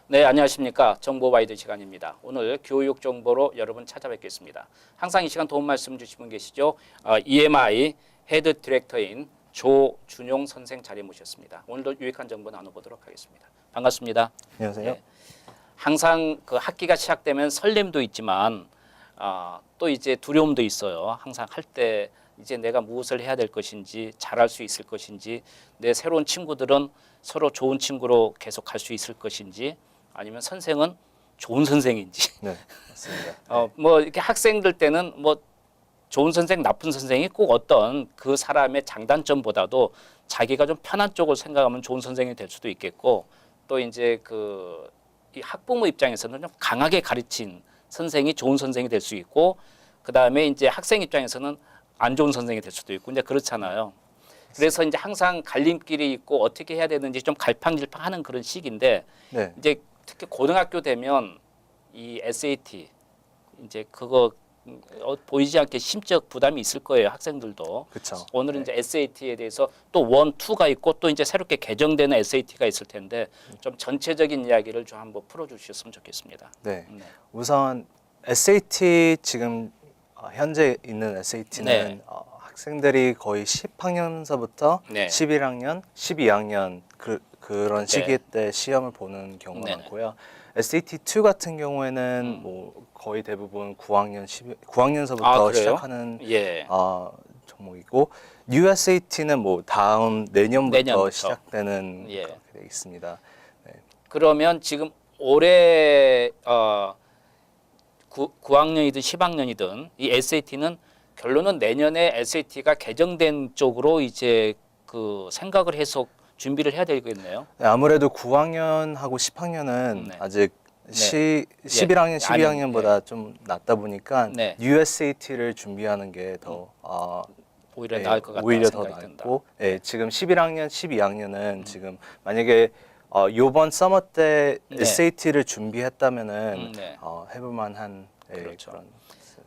네, 안녕하십니까. 정보 와이드 시간입니다. 오늘 교육 정보로 여러분 찾아뵙겠습니다. 항상 이 시간 도움 말씀 주신 분 계시죠? EMI 헤드 디렉터인 조준용 선생 자리에 모셨습니다. 오늘도 유익한 정보 나눠보도록 하겠습니다. 반갑습니다. 안녕하세요. 네, 항상 그 학기가 시작되면 설렘도 있지만 또 이제 두려움도 있어요. 항상 할 때 이제 내가 무엇을 해야 될 것인지, 잘할 수 있을 것인지, 내 새로운 친구들은 서로 좋은 친구로 계속 갈 수 있을 것인지, 아니면 선생은 좋은 선생인지. 네, 맞습니다. 뭐 이렇게 학생들 때는 뭐 좋은 선생, 나쁜 선생이 꼭 어떤 그 사람의 장단점보다도 자기가 좀 편한 쪽을 생각하면 좋은 선생이 될 수도 있겠고, 또 이제 이 학부모 입장에서는 좀 강하게 가르친 선생이 좋은 선생이 될 수 있고, 그 다음에 이제 학생 입장에서는 안 좋은 선생이 될 수도 있고, 이제 그렇잖아요. 그래서 이제 항상 갈림길이 있고 어떻게 해야 되는지 좀 갈팡질팡하는 그런 시기인데, 네. 이제 특히 고등학교 되면 이 SAT 이제 그거 보이지 않게 심적 부담이 있을 거예요, 학생들도. 그렇죠. 오늘은 이제 SAT에 대해서 또 1, 2가 있고 또 이제 새롭게 개정되는 SAT가 있을 텐데 좀 전체적인 이야기를 좀 한번 풀어주셨으면 좋겠습니다. 네. 우선 SAT 지금 현재 있는 SAT는 네. 학생들이 거의 10학년서부터 네. 11학년, 12학년 그런 그때. 시기 때 시험을 보는 경우가 네네. 많고요. SAT2 같은 경우에는 뭐 거의 대부분 9학년서부터 그래요? 시작하는 예. 종목이고, USAT는 뭐 다음 내년부터 내년부터. 시작되는 예. 그렇게 돼 있습니다. 그러면 지금 올해 9학년이든 10학년이든 이 SAT는 결론은 내년에 SAT가 개정된 쪽으로 이제 그 생각을 해서 준비를 해야 되겠네요. 네, 아무래도 9학년하고 10학년은 네. 아직 네. 11학년, 예. 12학년보다 좀 낮다 보니까 네. USAT를 준비하는 게 더 오히려 나을 것 같다 오히려 더 생각이 든다. 낫고, 지금 11학년, 12학년은 지금 만약에 요번 서머 때 네. SAT를 준비했다면은 네. 해볼 만한 그렇죠. 그런.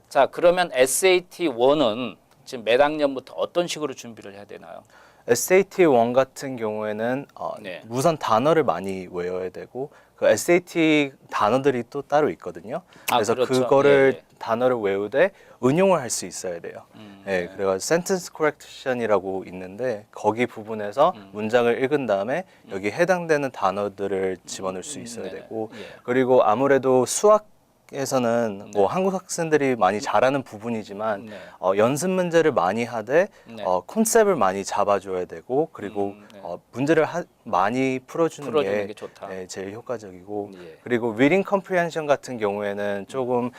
자, 그러면 SAT1은 지금 몇 학년부터 어떤 식으로 준비를 해야 되나요? SAT1 같은 경우에는 네. 우선 단어를 많이 외워야 되고, 그 SAT 단어들이 또 따로 있거든요. 그래서 그렇죠. 그거를 예, 예. 단어를 외우되 응용을 할 수 있어야 돼요. 네. 그래서 sentence correction이라고 있는데, 거기 부분에서 문장을 읽은 다음에 여기 해당되는 단어들을 집어넣을 수 있어야 네네. 되고, 예. 그리고 아무래도 수학에서는 뭐 한국 학생들이 많이 잘하는 부분이지만 네. 연습 문제를 많이 하되 네. 컨셉을 많이 잡아줘야 되고, 그리고 네. 문제를 많이 풀어주는 풀어주는 게 게 좋다. 제일 효과적이고, 예. 그리고 reading comprehension 같은 경우에는 조금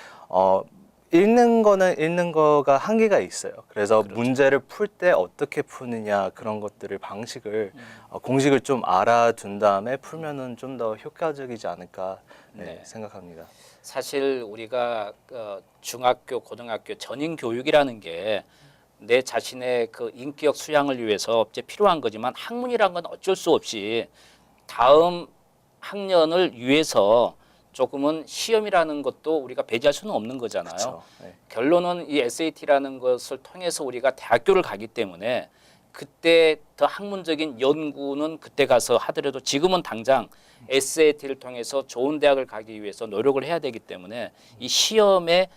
읽는 거가 한계가 있어요. 그래서 그렇죠. 문제를 풀 때 어떻게 푸느냐, 그런 것들을 방식을 공식을 좀 알아둔 다음에 풀면은 좀 더 효과적이지 않을까 네. 생각합니다. 사실 우리가 중학교, 고등학교 전인 교육이라는 게 내 자신의 그 인격 수양을 위해서 이제 필요한 거지만, 학문이란 건 어쩔 수 없이 다음 학년을 위해서 조금은 시험이라는 것도 우리가 배제할 수는 없는 거잖아요. 그렇죠. 네. 결론은 이 SAT라는 것을 통해서 우리가 대학교를 가기 때문에 그때 더 학문적인 연구는 그때 가서 하더라도, 지금은 당장 SAT를 통해서 좋은 대학을 가기 위해서 노력을 해야 되기 때문에 이 시험의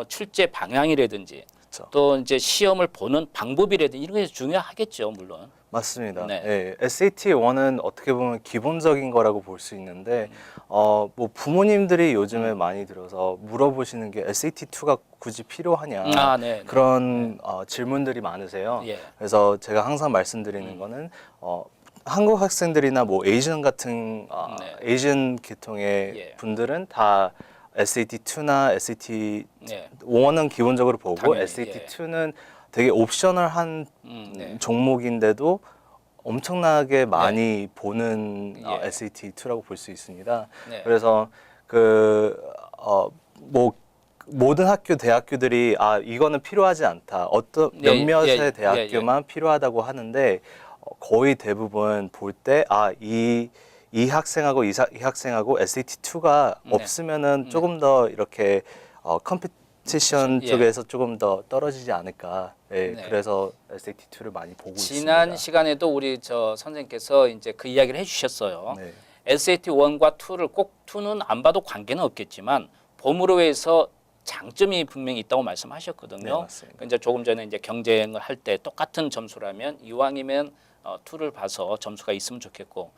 출제 방향이라든지 그렇죠. 또 이제 시험을 보는 방법이라든지 이런 게 중요하겠죠, 물론. 맞습니다. 네. SAT1은 어떻게 보면 기본적인 거라고 볼 수 있는데, 뭐 부모님들이 요즘에 많이 들어서 물어보시는 게 SAT2가 굳이 필요하냐, 네. 그런 질문들이 많으세요. 예. 그래서 제가 항상 말씀드리는 거는 한국 학생들이나 뭐 에이전 같은 네. 에이전 계통의 예. 분들은 다 SAT2나 SAT1은 네. 기본적으로 보고, 당연히, SAT2는 되게 옵셔널한 네. 종목인데도 엄청나게 많이 보는 예. SAT2라고 볼 수 있습니다. 네. 그래서 뭐 모든 대학교들이 이거는 필요하지 않다, 어떤 몇몇의 예. 대학교만 필요하다고 하는데, 거의 대부분 볼 때 이 학생하고 이 학생하고 SAT2가 네. 없으면은 조금 더 이렇게 컴피티션 예. 쪽에서 조금 더 떨어지지 않을까. 네. 그래서 SAT2를 많이 보고 지난 있습니다. 시간에도 우리 선생님께서 이제 그 이야기를 해주셨어요. 네. SAT 1과 2를 꼭 2는 안 봐도 관계는 없겠지만 봄으로 해서 장점이 분명히 있다고 말씀하셨거든요. 네, 맞습니다. 이제 조금 전에 이제 경쟁을 할 때 똑같은 점수라면 이왕이면 2를 봐서 점수가 있으면 좋겠고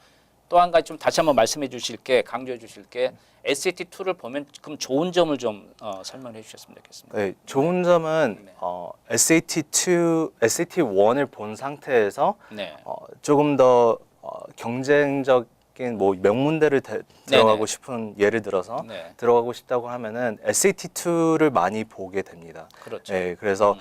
또 한 가지 좀 다시 한번 말씀해 주실 게 강조해 주실 게 SAT 2를 보면 그럼 좋은 점을 좀 설명해 주셨으면 좋겠습니다. 네, 좋은 점은 네. SAT 1을 본 상태에서 네. 조금 더 경쟁적인 뭐 명문대를 들어가고 네네. 싶은 예를 들어서 네. 들어가고 싶다고 하면은 SAT 2를 많이 보게 됩니다. 그렇죠. 네, 그래서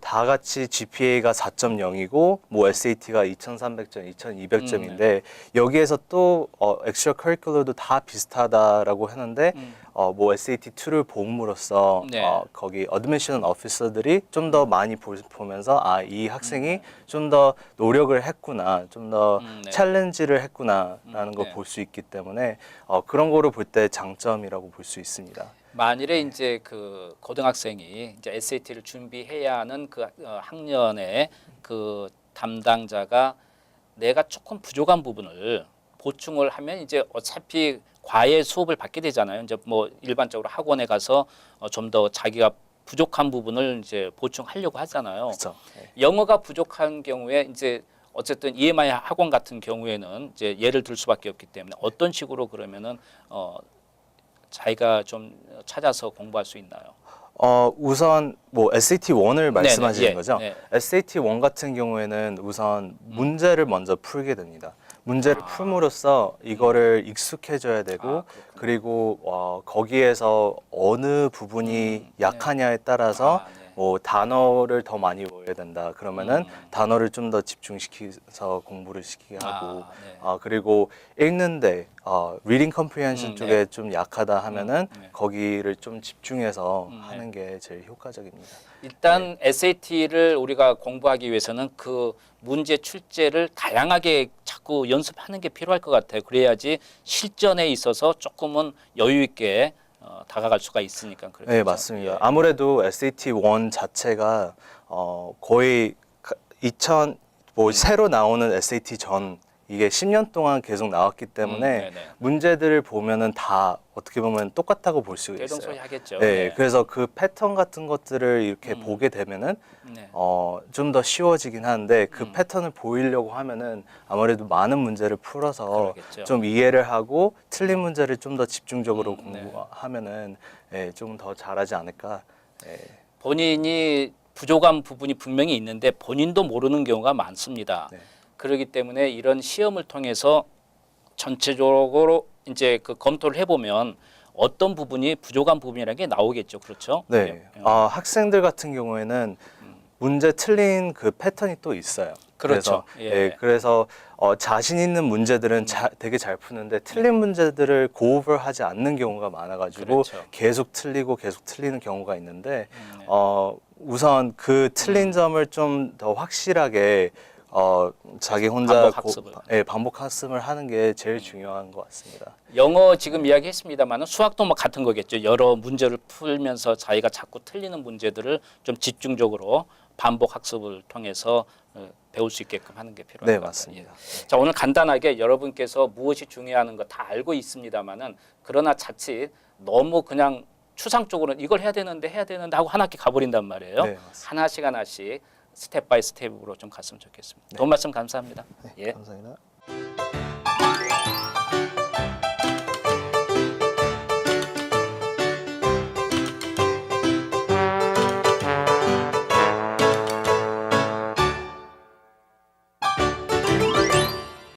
다 같이 GPA가 4.0이고 뭐 SAT가 2,300점, 2,200점인데 여기에서 또 엑스트라 커리큘러도 다 비슷하다라고 하는데 뭐 SAT 2를 봄으로써 네. 거기 어드미션 오피서들이 좀 더 많이 보면서 아, 이 학생이 좀 더 노력을 했구나, 좀 더 네. 챌린지를 했구나라는 걸 네. 볼 수 있기 때문에 그런 거를 볼 때 장점이라고 볼 수 있습니다. 만일에 이제 그 고등학생이 이제 SAT를 준비해야 하는 그 학년의 그 담당자가 내가 조금 부족한 부분을 보충을 하면 이제 어차피 과외 수업을 받게 되잖아요. 이제 뭐 일반적으로 학원에 가서 좀 더 자기가 부족한 부분을 이제 보충하려고 하잖아요. 그렇죠. 네. 영어가 부족한 경우에 이제 어쨌든 EMI 학원 같은 경우에는 이제 예를 들 수밖에 없기 때문에 어떤 식으로 그러면은 자기가 좀 찾아서 공부할 수 있나요? 우선 뭐 SAT 1을 말씀하시는 예, 거죠? 네. SAT 1 같은 경우에는 우선 문제를 먼저 풀게 됩니다. 문제를 아. 풀므로써 이거를 익숙해져야 되고 그렇군요. 그리고 거기에서 어느 부분이 네. 약하냐에 따라서 네. 뭐 단어를 더 많이 외워야 된다. 그러면은 단어를 좀 더 집중시켜서 공부를 시키게 하고 네. 그리고 읽는데 reading comprehension 네. 쪽에 좀 약하다 하면은 네. 거기를 좀 집중해서 네. 하는 게 제일 효과적입니다. 일단 SAT를 우리가 공부하기 위해서는 그 문제 출제를 다양하게 자꾸 연습하는 게 필요할 것 같아요. 그래야지 실전에 있어서 조금은 여유 있게 다가갈 수가 있으니까 그렇죠. 네, 맞습니다. 예. 아무래도 SAT 1 자체가 거의 2000 뭐 새로 나오는 SAT 전 이게 10년 동안 계속 나왔기 때문에 네네. 문제들을 보면은 다 어떻게 보면 똑같다고 볼 수 있어요. 대동소이하겠죠. 네, 그래서 그 패턴 같은 것들을 이렇게 보게 되면은 네. 좀 더 쉬워지긴 하는데 그 패턴을 보이려고 하면은 아무래도 많은 문제를 풀어서 그러겠죠. 좀 이해를 하고 틀린 문제를 좀 더 집중적으로 네. 공부하면은 좀 더 잘하지 않을까. 예. 본인이 부족한 부분이 분명히 있는데 본인도 모르는 경우가 많습니다. 네. 그렇기 때문에 이런 시험을 통해서 전체적으로 이제 그 검토를 해보면 어떤 부분이 부족한 부분이라는 게 나오겠죠. 그렇죠? 네. 예. 학생들 같은 경우에는 문제 틀린 그 패턴이 또 있어요. 그렇죠. 그래서, 예. 그래서 자신 있는 문제들은 되게 잘 푸는데 틀린 문제들을 고오버하지 않는 경우가 많아가지고 그렇죠. 계속 틀리고 계속 틀리는 경우가 있는데 네. 우선 그 틀린 점을 좀 더 확실하게 자기 혼자 반복 학습을 하는 게 제일 중요한 것 같습니다. 영어 지금 이야기했습니다만 수학도 뭐 같은 거겠죠. 여러 문제를 풀면서 자기가 자꾸 틀리는 문제들을 좀 집중적으로 반복 학습을 통해서 배울 수 있게끔 하는 게 필요할 네, 것 같아요. 맞습니다. 예. 자, 오늘 간단하게 여러분께서 무엇이 중요한 거 다 알고 있습니다만은 그러나 자칫 너무 그냥 추상적으로 이걸 해야 되는데 하고 한 학기 가버린단 말이에요. 네, 맞습니다. 하나씩 스텝 바이 스텝으로 좀 갔으면 좋겠습니다. 도움 말씀 감사합니다. 예. 감사합니다.